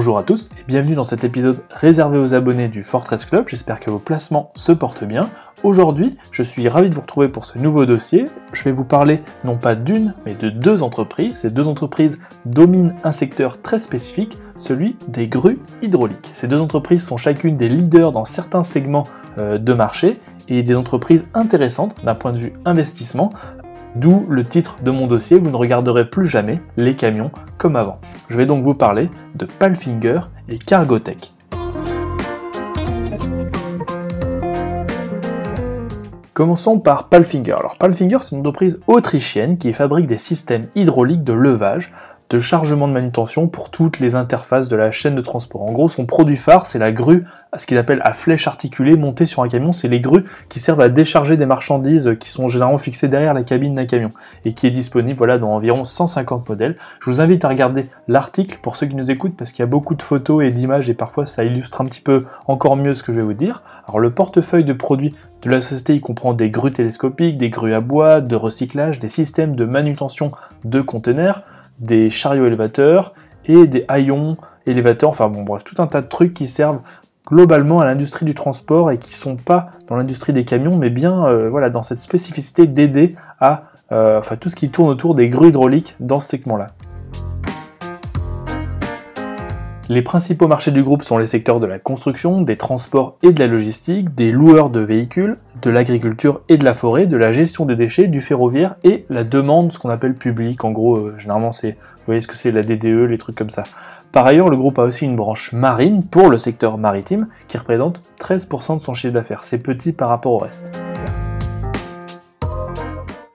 Bonjour à tous et bienvenue dans cet épisode réservé aux abonnés du Fortress Club, j'espère que vos placements se portent bien. Aujourd'hui, je suis ravi de vous retrouver pour ce nouveau dossier. Je vais vous parler non pas d'une, mais de deux entreprises. Ces deux entreprises dominent un secteur très spécifique, celui des grues hydrauliques. Ces deux entreprises sont chacune des leaders dans certains segments de marché et des entreprises intéressantes d'un point de vue investissement. D'où le titre de mon dossier, vous ne regarderez plus jamais les camions comme avant. Je vais donc vous parler de Palfinger et Cargotec. Commençons par Palfinger. Alors Palfinger, c'est une entreprise autrichienne qui fabrique des systèmes hydrauliques de levage, de chargement de manutention pour toutes les interfaces de la chaîne de transport. En gros, son produit phare, c'est la grue, ce qu'il appelle à flèche articulée, montée sur un camion. C'est les grues qui servent à décharger des marchandises qui sont généralement fixées derrière la cabine d'un camion et qui est disponible dans environ 150 modèles. Je vous invite à regarder l'article pour ceux qui nous écoutent parce qu'il y a beaucoup de photos et d'images et parfois ça illustre un petit peu encore mieux ce que je vais vous dire. Alors le portefeuille de produits de la société, il comprend des grues télescopiques, des grues à bois, de recyclage, des systèmes de manutention de conteneurs, des chariots élévateurs et des haillons élévateurs, enfin bon bref, tout un tas de trucs qui servent globalement à l'industrie du transport et qui sont pas dans l'industrie des camions, mais bien dans cette spécificité d'aider à tout ce qui tourne autour des grues hydrauliques dans ce segment-là. Les principaux marchés du groupe sont les secteurs de la construction, des transports et de la logistique, des loueurs de véhicules, de l'agriculture et de la forêt, de la gestion des déchets, du ferroviaire et la demande, ce qu'on appelle public. En gros, généralement, vous voyez ce que c'est la DDE, les trucs comme ça. Par ailleurs, le groupe a aussi une branche marine pour le secteur maritime qui représente 13% de son chiffre d'affaires. C'est petit par rapport au reste.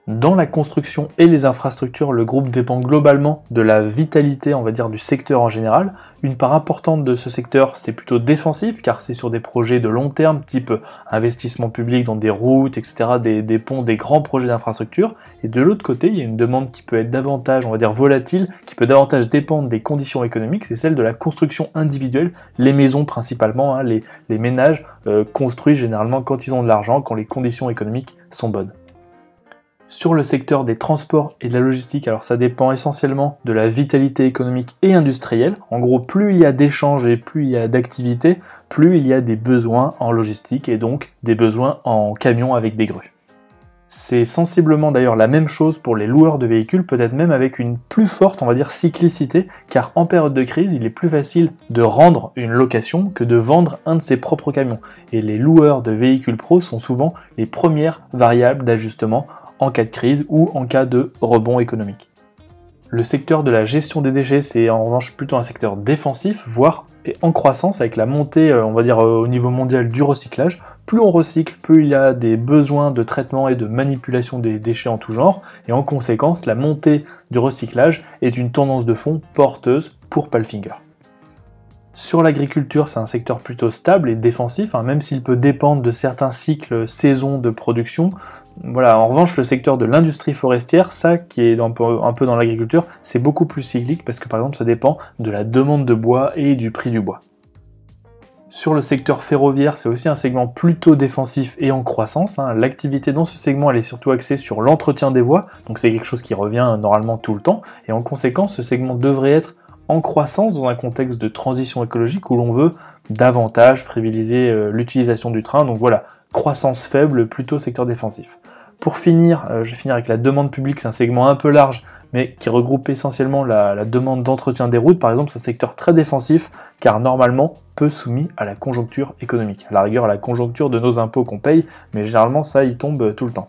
Dans la construction et les infrastructures, le groupe dépend globalement de la vitalité, on va dire, du secteur en général. Une part importante de ce secteur, c'est plutôt défensif, car c'est sur des projets de long terme, type investissement public dans des routes, etc., des ponts, des grands projets d'infrastructure. Et de l'autre côté, il y a une demande qui peut être davantage, on va dire, volatile, qui peut davantage dépendre des conditions économiques, c'est celle de la construction individuelle, les maisons principalement, les ménages construits généralement quand ils ont de l'argent, quand les conditions économiques sont bonnes. Sur le secteur des transports et de la logistique, alors ça dépend essentiellement de la vitalité économique et industrielle. En gros, plus il y a d'échanges et plus il y a d'activités, plus il y a des besoins en logistique et donc des besoins en camions avec des grues. C'est sensiblement d'ailleurs la même chose pour les loueurs de véhicules, peut-être même avec une plus forte, on va dire, cyclicité, car en période de crise, il est plus facile de rendre une location que de vendre un de ses propres camions. Et les loueurs de véhicules pro sont souvent les premières variables d'ajustement en cas de crise ou en cas de rebond économique. Le secteur de la gestion des déchets, c'est en revanche plutôt un secteur défensif, voire en croissance avec la montée, on va dire, au niveau mondial du recyclage. Plus on recycle, plus il y a des besoins de traitement et de manipulation des déchets en tout genre, et en conséquence, la montée du recyclage est une tendance de fond porteuse pour Palfinger. Sur l'agriculture, c'est un secteur plutôt stable et défensif, même s'il peut dépendre de certains cycles, saisons de production. Voilà, en revanche, le secteur de l'industrie forestière, ça qui est un peu dans l'agriculture, c'est beaucoup plus cyclique parce que par exemple, ça dépend de la demande de bois et du prix du bois. Sur le secteur ferroviaire, c'est aussi un segment plutôt défensif et en croissance. L'activité dans ce segment, elle est surtout axée sur l'entretien des voies, donc c'est quelque chose qui revient normalement tout le temps, et en conséquence, ce segment devrait être en croissance dans un contexte de transition écologique où l'on veut davantage privilégier l'utilisation du train. Donc voilà, croissance faible, plutôt secteur défensif. Pour finir, je vais finir avec la demande publique, c'est un segment un peu large, mais qui regroupe essentiellement la demande d'entretien des routes. Par exemple, c'est un secteur très défensif, car normalement peu soumis à la conjoncture économique. À la rigueur, à la conjoncture de nos impôts qu'on paye, mais généralement ça, il tombe tout le temps.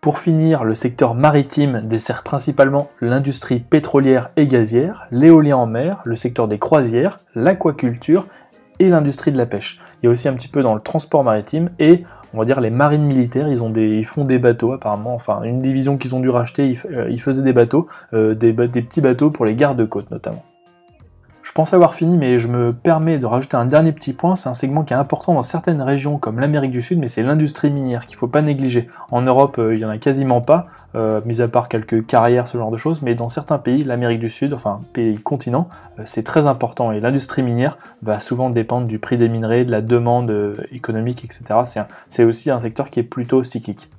Pour finir, le secteur maritime dessert principalement l'industrie pétrolière et gazière, l'éolien en mer, le secteur des croisières, l'aquaculture et l'industrie de la pêche. Il y a aussi un petit peu dans le transport maritime et on va dire les marines militaires, ils font des bateaux apparemment, une division qu'ils ont dû racheter, ils faisaient des bateaux, des petits bateaux pour les gardes-côtes notamment. Je pense avoir fini, mais je me permets de rajouter un dernier petit point, c'est un segment qui est important dans certaines régions comme l'Amérique du Sud, mais c'est l'industrie minière qu'il ne faut pas négliger. En Europe, il n'y en a quasiment pas, mis à part quelques carrières, ce genre de choses, mais dans certains pays, l'Amérique du Sud, pays continent, c'est très important, et l'industrie minière va souvent dépendre du prix des minerais, de la demande économique, etc. C'est aussi un secteur qui est plutôt cyclique.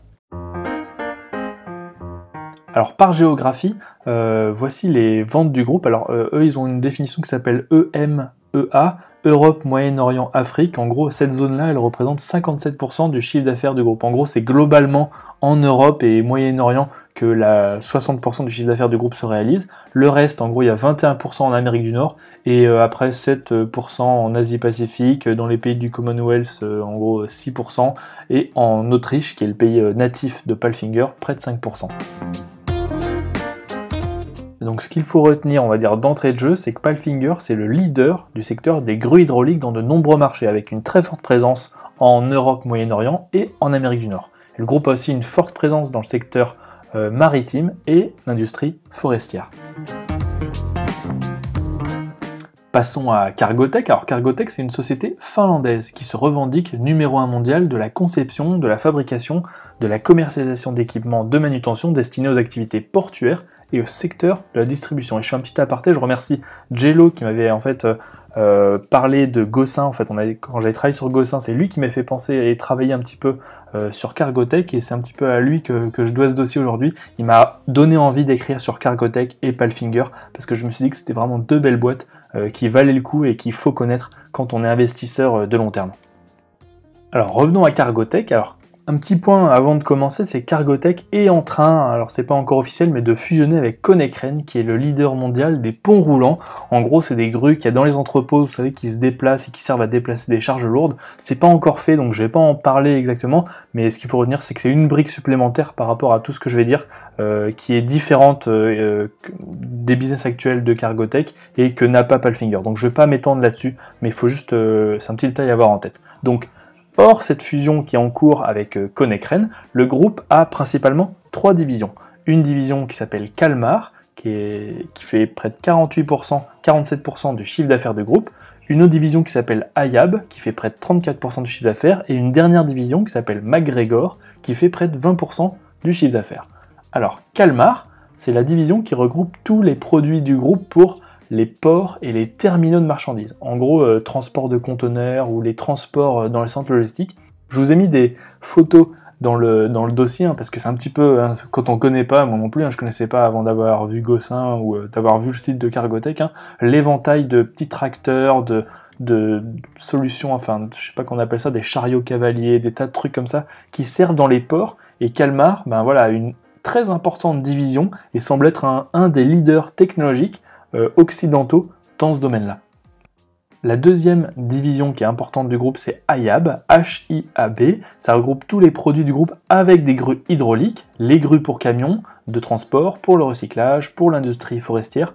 Alors par géographie, voici les ventes du groupe. Alors eux, ils ont une définition qui s'appelle EMEA, Europe, Moyen-Orient, Afrique. En gros, cette zone-là, elle représente 57% du chiffre d'affaires du groupe. En gros, c'est globalement en Europe et Moyen-Orient que 60% du chiffre d'affaires du groupe se réalise. Le reste, en gros, il y a 21% en Amérique du Nord et après 7% en Asie-Pacifique, dans les pays du Commonwealth, en gros 6%, et en Autriche, qui est le pays natif de Palfinger, près de 5%. Donc ce qu'il faut retenir, on va dire d'entrée de jeu, c'est que Palfinger, c'est le leader du secteur des grues hydrauliques dans de nombreux marchés, avec une très forte présence en Europe, Moyen-Orient et en Amérique du Nord. Le groupe a aussi une forte présence dans le secteur maritime et l'industrie forestière. Passons à Cargotec. Alors Cargotec, c'est une société finlandaise qui se revendique numéro 1 mondial de la conception, de la fabrication, de la commercialisation d'équipements de manutention destinés aux activités portuaires et au secteur de la distribution. Et je fais un petit aparté, je remercie Jello qui m'avait en fait parlé de Gossin. En fait, quand j'avais travaillé sur Gossin, c'est lui qui m'a fait penser et travailler un petit peu sur Cargotec, et c'est un petit peu à lui que je dois ce dossier aujourd'hui. Il m'a donné envie d'écrire sur Cargotec et Palfinger parce que je me suis dit que c'était vraiment deux belles boîtes qui valaient le coup et qu'il faut connaître quand on est investisseur de long terme. Alors revenons à Cargotec. Alors un petit point avant de commencer, c'est que Cargotec est en train, alors c'est pas encore officiel, mais de fusionner avec Konecranes, qui est le leader mondial des ponts roulants. En gros, c'est des grues qu'il y a dans les entrepôts, vous savez, qui se déplacent et qui servent à déplacer des charges lourdes. C'est pas encore fait, donc je vais pas en parler exactement, mais ce qu'il faut retenir, c'est que c'est une brique supplémentaire par rapport à tout ce que je vais dire, qui est différente des business actuels de Cargotec et que n'a pas Palfinger. Donc je vais pas m'étendre là-dessus, mais il faut juste, c'est un petit détail à avoir en tête. Donc, hors cette fusion qui est en cours avec Konecranes, le groupe a principalement 3 divisions. Une division qui s'appelle Kalmar, qui fait près de 47% du chiffre d'affaires du groupe, une autre division qui s'appelle Hiab, qui fait près de 34% du chiffre d'affaires, et une dernière division qui s'appelle MacGregor, qui fait près de 20% du chiffre d'affaires. Alors, Kalmar, c'est la division qui regroupe tous les produits du groupe pour les ports et les terminaux de marchandises. En gros, transport de conteneurs ou les transports dans les centres logistiques. Je vous ai mis des photos dans le dossier, parce que c'est un petit peu, quand on connaît pas, moi non plus, je connaissais pas avant d'avoir vu Gossin ou d'avoir vu le site de Cargotec, l'éventail de petits tracteurs, de solutions, enfin, je sais pas qu'on appelle ça, des chariots cavaliers, des tas de trucs comme ça, qui servent dans les ports, et Kalmar, voilà, une très importante division, et semble être un des leaders technologiques occidentaux dans ce domaine-là. La deuxième division qui est importante du groupe, c'est Hiab, H-I-A-B. Ça regroupe tous les produits du groupe avec des grues hydrauliques, les grues pour camions, de transport, pour le recyclage, pour l'industrie forestière.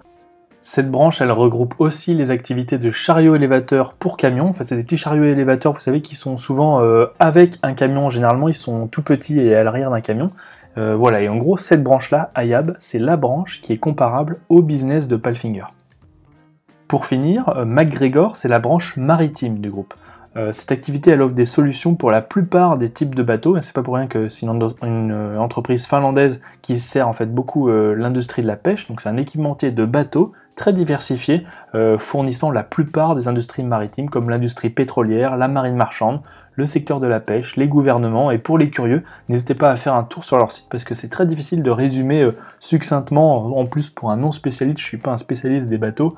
Cette branche, elle regroupe aussi les activités de chariot élévateur pour camions. En fait, c'est des petits chariots élévateurs, vous savez, qui sont souvent avec un camion. Généralement, ils sont tout petits et à l'arrière d'un camion. Voilà, et en gros, cette branche-là, Hiab, c'est la branche qui est comparable au business de Palfinger. Pour finir, MacGregor, c'est la branche maritime du groupe. Cette activité, elle offre des solutions pour la plupart des types de bateaux, et c'est pas pour rien que c'est une entreprise finlandaise qui sert en fait beaucoup l'industrie de la pêche, donc c'est un équipementier de bateaux très diversifié, fournissant la plupart des industries maritimes comme l'industrie pétrolière, la marine marchande, le secteur de la pêche, les gouvernements, et pour les curieux, n'hésitez pas à faire un tour sur leur site parce que c'est très difficile de résumer succinctement, en plus pour un non spécialiste, je suis pas un spécialiste des bateaux,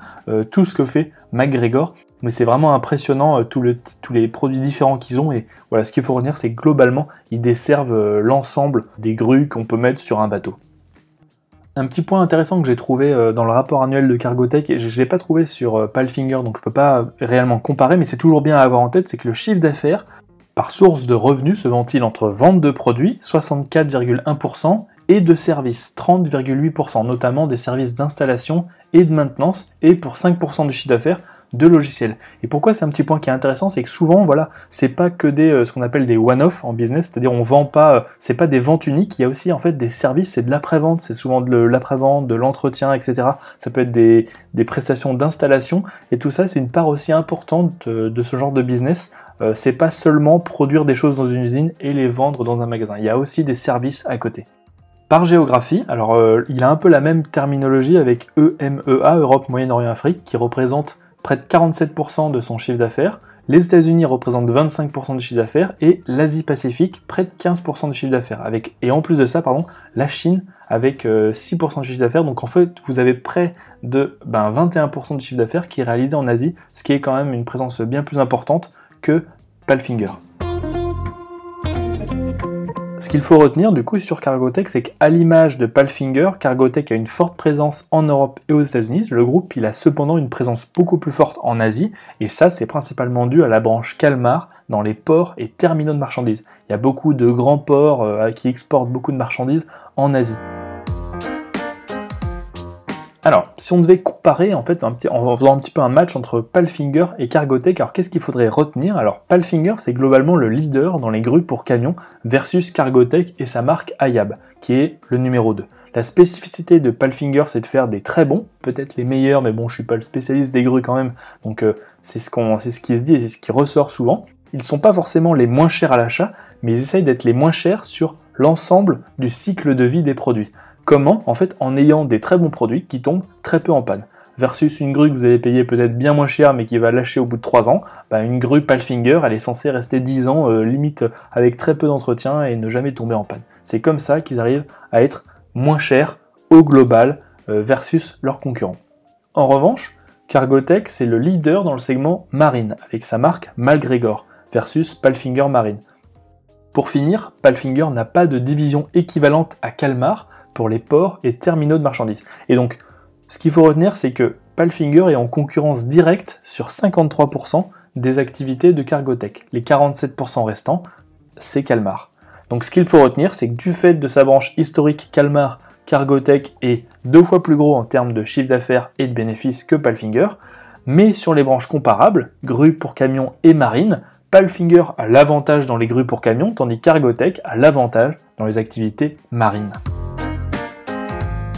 tout ce que fait MacGregor, mais c'est vraiment impressionnant tous les produits différents qu'ils ont, et voilà, ce qu'il faut retenir, c'est que globalement, ils desservent l'ensemble des grues qu'on peut mettre sur un bateau. Un petit point intéressant que j'ai trouvé dans le rapport annuel de Cargotec, et je ne l'ai pas trouvé sur Palfinger, donc je ne peux pas réellement comparer, mais c'est toujours bien à avoir en tête, c'est que le chiffre d'affaires par source de revenus se ventile entre vente de produits, 64,1%, et de services, 30,8%, notamment des services d'installation et de maintenance, et pour 5% du chiffre d'affaires de logiciels. Et pourquoi c'est un petit point qui est intéressant, c'est que souvent, voilà, c'est pas que ce qu'on appelle des one-off en business, c'est-à-dire on vend pas, c'est pas des ventes uniques, il y a aussi en fait des services, c'est de l'après-vente, c'est souvent de l'après-vente, de l'entretien, etc. Ça peut être des prestations d'installation, et tout ça, c'est une part aussi importante de ce genre de business. C'est pas seulement produire des choses dans une usine et les vendre dans un magasin, il y a aussi des services à côté. Par géographie, alors il a un peu la même terminologie avec EMEA, Europe, Moyen-Orient, Afrique, qui représente près de 47% de son chiffre d'affaires, Les États-Unis représentent 25% du chiffre d'affaires et l'Asie-Pacifique près de 15% du chiffre d'affaires. Et en plus de ça, la Chine avec 6% du chiffre d'affaires. Donc en fait, vous avez près de 21% du chiffre d'affaires qui est réalisé en Asie, ce qui est quand même une présence bien plus importante que Palfinger. Ce qu'il faut retenir du coup sur Cargotec, c'est qu'à l'image de Palfinger, Cargotec a une forte présence en Europe et aux États-Unis. Le groupe, il a cependant une présence beaucoup plus forte en Asie, et ça, c'est principalement dû à la branche Kalmar dans les ports et terminaux de marchandises. Il y a beaucoup de grands ports qui exportent beaucoup de marchandises en Asie. Alors, si on devait comparer en faisant un petit peu un match entre Palfinger et Cargotec, alors qu'est-ce qu'il faudrait retenir? Alors, Palfinger, c'est globalement le leader dans les grues pour camions versus Cargotec et sa marque Hiab, qui est le numéro 2. La spécificité de Palfinger, c'est de faire des très bons, peut-être les meilleurs, mais bon, je suis pas le spécialiste des grues quand même, donc c'est ce qui se dit et c'est ce qui ressort souvent. Ils sont pas forcément les moins chers à l'achat, mais ils essayent d'être les moins chers sur l'ensemble du cycle de vie des produits. Comment? En fait, en ayant des très bons produits qui tombent très peu en panne. Versus une grue que vous allez payer peut-être bien moins cher mais qui va lâcher au bout de 3 ans, une grue Palfinger, elle est censée rester 10 ans, limite avec très peu d'entretien et ne jamais tomber en panne. C'est comme ça qu'ils arrivent à être moins chers au global versus leurs concurrents. En revanche, Cargotec, c'est le leader dans le segment marine, avec sa marque MacGregor, versus Palfinger Marine. Pour finir, Palfinger n'a pas de division équivalente à Kalmar pour les ports et terminaux de marchandises. Et donc, ce qu'il faut retenir, c'est que Palfinger est en concurrence directe sur 53% des activités de Cargotec. Les 47% restants, c'est Kalmar. Donc ce qu'il faut retenir, c'est que du fait de sa branche historique Kalmar, Cargotec est 2 fois plus gros en termes de chiffre d'affaires et de bénéfices que Palfinger, mais sur les branches comparables, grues pour camions et marine, Palfinger a l'avantage dans les grues pour camions, tandis Cargotec a l'avantage dans les activités marines.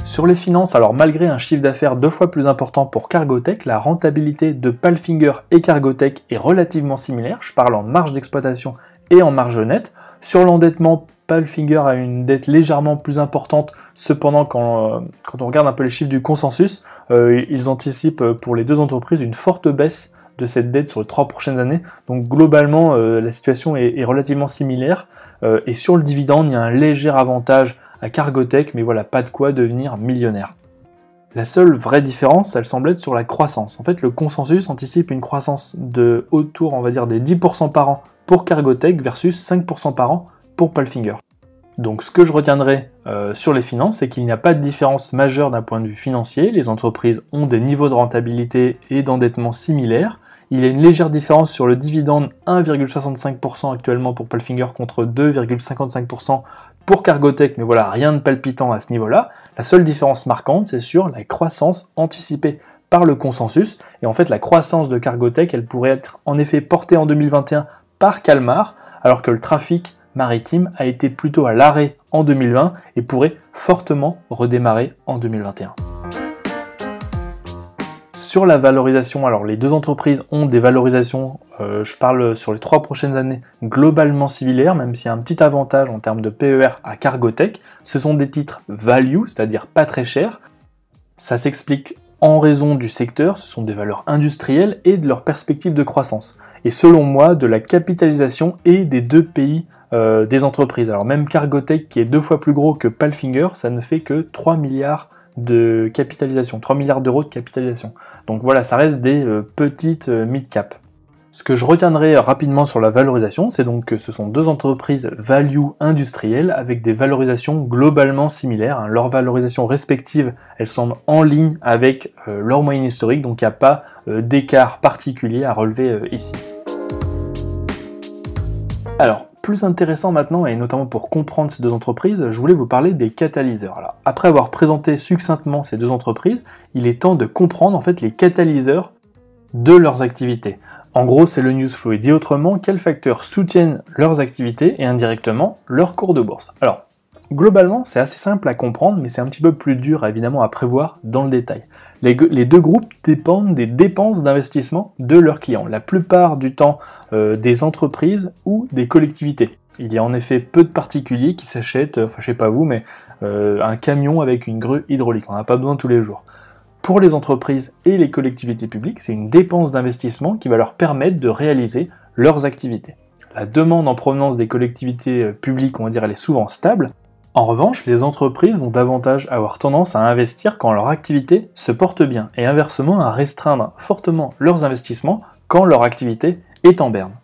Sur les finances, alors malgré un chiffre d'affaires 2 fois plus important pour Cargotec, la rentabilité de Palfinger et Cargotec est relativement similaire, je parle en marge d'exploitation et en marge nette. Sur l'endettement, Palfinger a une dette légèrement plus importante, cependant quand on regarde un peu les chiffres du consensus, ils anticipent pour les deux entreprises une forte baisse de cette dette sur les 3 prochaines années. Donc globalement, la situation est relativement similaire. Et sur le dividende, il y a un léger avantage à Cargotec, mais voilà, pas de quoi devenir millionnaire. La seule vraie différence, elle semble être sur la croissance. En fait, le consensus anticipe une croissance de autour, on va dire, des 10% par an pour Cargotec versus 5% par an pour Palfinger. Donc ce que je retiendrai sur les finances, c'est qu'il n'y a pas de différence majeure d'un point de vue financier. Les entreprises ont des niveaux de rentabilité et d'endettement similaires. Il y a une légère différence sur le dividende, 1,65% actuellement pour Palfinger contre 2,55% pour Cargotec, mais voilà, rien de palpitant à ce niveau-là. La seule différence marquante, c'est sur la croissance anticipée par le consensus. Et en fait, la croissance de Cargotec, elle pourrait être en effet portée en 2021 par Kalmar, alors que le trafic maritime a été plutôt à l'arrêt en 2020 et pourrait fortement redémarrer en 2021. Sur la valorisation, alors les deux entreprises ont des valorisations, je parle sur les 3 prochaines années, globalement similaires, même s'il y a un petit avantage en termes de PER à Cargotec. Ce sont des titres value, c'est-à-dire pas très chers. Ça s'explique en raison du secteur, ce sont des valeurs industrielles et de leur perspective de croissance. Et selon moi, de la capitalisation et des deux pays des entreprises. Alors même Cargotec, qui est 2 fois plus gros que Palfinger, ça ne fait que 3 milliards de capitalisation, 3 milliards d'euros de capitalisation. Donc voilà, ça reste des petites mid-cap. Ce que je retiendrai rapidement sur la valorisation, c'est donc que ce sont deux entreprises value industrielles avec des valorisations globalement similaires. Leurs valorisations respectives, elles semblent en ligne avec leur moyenne historique, donc il n'y a pas d'écart particulier à relever ici. Alors, plus intéressant maintenant, et notamment pour comprendre ces deux entreprises, je voulais vous parler des catalyseurs. Alors, après avoir présenté succinctement ces deux entreprises, il est temps de comprendre en fait les catalyseurs de leurs activités. En gros, c'est le news flow. Et dit autrement, quels facteurs soutiennent leurs activités et indirectement leur cours de bourse. Alors, globalement, c'est assez simple à comprendre, mais c'est un petit peu plus dur évidemment à prévoir dans le détail. Les deux groupes dépendent des dépenses d'investissement de leurs clients, la plupart du temps des entreprises ou des collectivités. Il y a en effet peu de particuliers qui s'achètent, enfin je sais pas vous, mais un camion avec une grue hydraulique, on n'en a pas besoin tous les jours. Pour les entreprises et les collectivités publiques, c'est une dépense d'investissement qui va leur permettre de réaliser leurs activités. La demande en provenance des collectivités publiques, on va dire, elle est souvent stable. En revanche, les entreprises vont davantage avoir tendance à investir quand leur activité se porte bien et inversement à restreindre fortement leurs investissements quand leur activité est en berne.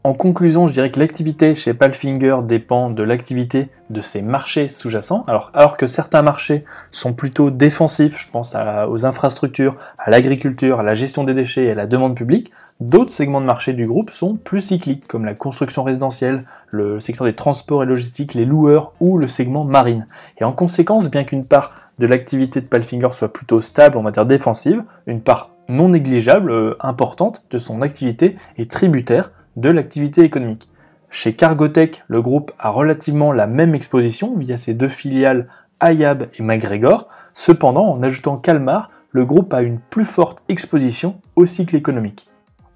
En conclusion, je dirais que l'activité chez Palfinger dépend de l'activité de ses marchés sous-jacents. Alors que certains marchés sont plutôt défensifs, je pense aux infrastructures, à l'agriculture, à la gestion des déchets et à la demande publique, d'autres segments de marché du groupe sont plus cycliques, comme la construction résidentielle, le secteur des transports et logistiques, les loueurs ou le segment marine. Et en conséquence, bien qu'une part de l'activité de Palfinger soit plutôt stable, on va dire défensive, une part non négligeable, importante de son activité est tributaire de l'activité économique. Chez Cargotec, le groupe a relativement la même exposition via ses deux filiales Ayab et MacGregor. Cependant, en ajoutant Kalmar, le groupe a une plus forte exposition au cycle économique.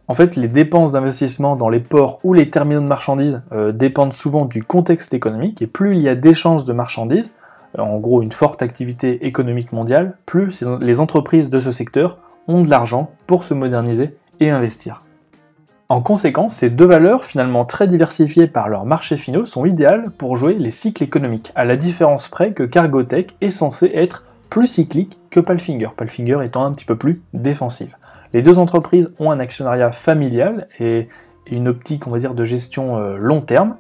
En fait, les dépenses d'investissement dans les ports ou les terminaux de marchandises dépendent souvent du contexte économique et plus il y a d'échanges de marchandises, en gros une forte activité économique mondiale, plus les entreprises de ce secteur ont de l'argent pour se moderniser et investir. En conséquence, ces deux valeurs, finalement très diversifiées par leurs marchés finaux, sont idéales pour jouer les cycles économiques, à la différence près que Cargotec est censé être plus cyclique que Palfinger, Palfinger étant un petit peu plus défensive. Les deux entreprises ont un actionnariat familial et une optique, on va dire, de gestion long terme.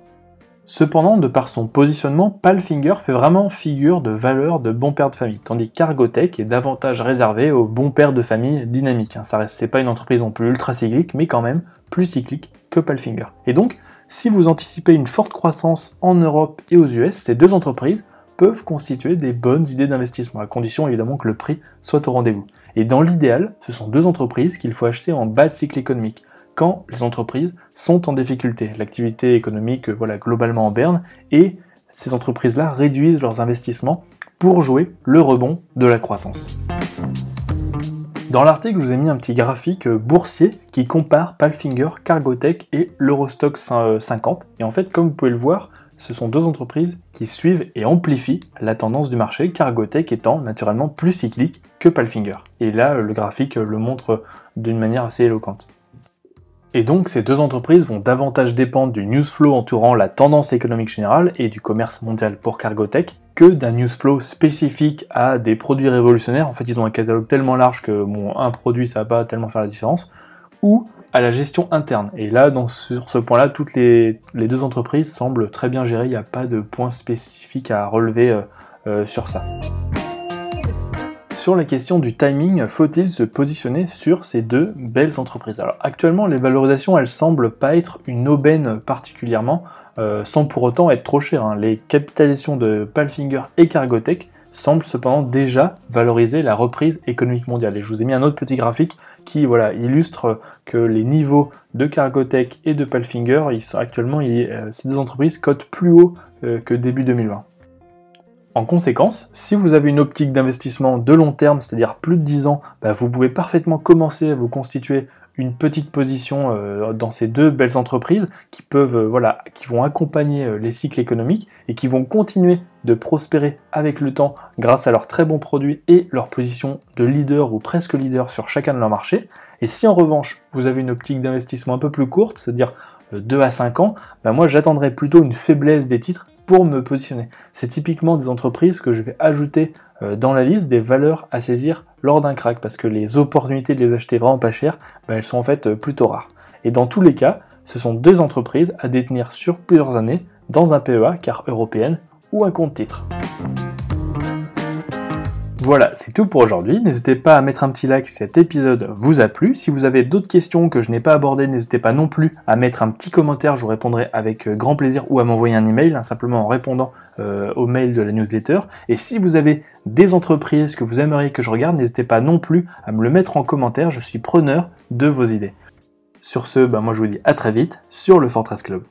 Cependant, de par son positionnement, Palfinger fait vraiment figure de valeur de bon père de famille, tandis que Cargotec est davantage réservé aux bons pères de famille dynamiques. C'est pas une entreprise non plus ultra cyclique, mais quand même plus cyclique que Palfinger. Et donc, si vous anticipez une forte croissance en Europe et aux US, ces deux entreprises peuvent constituer des bonnes idées d'investissement, à condition évidemment que le prix soit au rendez-vous. Et dans l'idéal, ce sont deux entreprises qu'il faut acheter en bas de cycle économique, quand les entreprises sont en difficulté. L'activité économique, globalement en berne, et ces entreprises-là réduisent leurs investissements pour jouer le rebond de la croissance. Dans l'article, je vous ai mis un petit graphique boursier qui compare Palfinger, Cargotec et l'Eurostoxx 50. Et en fait, comme vous pouvez le voir, ce sont deux entreprises qui suivent et amplifient la tendance du marché, Cargotec étant naturellement plus cyclique que Palfinger. Et là, le graphique le montre d'une manière assez éloquente. Et donc, ces deux entreprises vont davantage dépendre du newsflow entourant la tendance économique générale et du commerce mondial pour Cargotec que d'un newsflow spécifique à des produits révolutionnaires. En fait, ils ont un catalogue tellement large que un produit, ça va pas tellement faire la différence, ou à la gestion interne. Et là, sur ce point-là, toutes les deux entreprises semblent très bien gérées, il n'y a pas de point spécifique à relever sur ça. Sur la question du timing, faut-il se positionner sur ces deux belles entreprises? Alors actuellement, les valorisations, elles semblent pas être une aubaine particulièrement, sans pour autant être trop chères. Les capitalisations de Palfinger et Cargotec semblent cependant déjà valoriser la reprise économique mondiale. Et je vous ai mis un autre petit graphique qui illustre que les niveaux de Cargotec et de Palfinger, ces deux entreprises cotent plus haut que début 2020. En conséquence, si vous avez une optique d'investissement de long terme, c'est-à-dire plus de 10 ans, vous pouvez parfaitement commencer à vous constituer une petite position dans ces deux belles entreprises qui vont accompagner les cycles économiques et qui vont continuer de prospérer avec le temps grâce à leurs très bons produits et leur position de leader ou presque leader sur chacun de leurs marchés. Et si en revanche, vous avez une optique d'investissement un peu plus courte, c'est-à-dire 2 à 5 ans, moi j'attendrai plutôt une faiblesse des titres pour me positionner. C'est typiquement des entreprises que je vais ajouter dans la liste des valeurs à saisir lors d'un crack, parce que les opportunités de les acheter vraiment pas cher, elles sont en fait plutôt rares. Et dans tous les cas, ce sont deux entreprises à détenir sur plusieurs années dans un PEA, car européenne, ou un compte titre. Voilà, c'est tout pour aujourd'hui. N'hésitez pas à mettre un petit like si cet épisode vous a plu. Si vous avez d'autres questions que je n'ai pas abordées, n'hésitez pas non plus à mettre un petit commentaire, je vous répondrai avec grand plaisir, ou à m'envoyer un email, simplement en répondant au mail de la newsletter. Et si vous avez des entreprises que vous aimeriez que je regarde, n'hésitez pas non plus à me le mettre en commentaire, je suis preneur de vos idées. Sur ce, moi je vous dis à très vite sur le Fortress Club.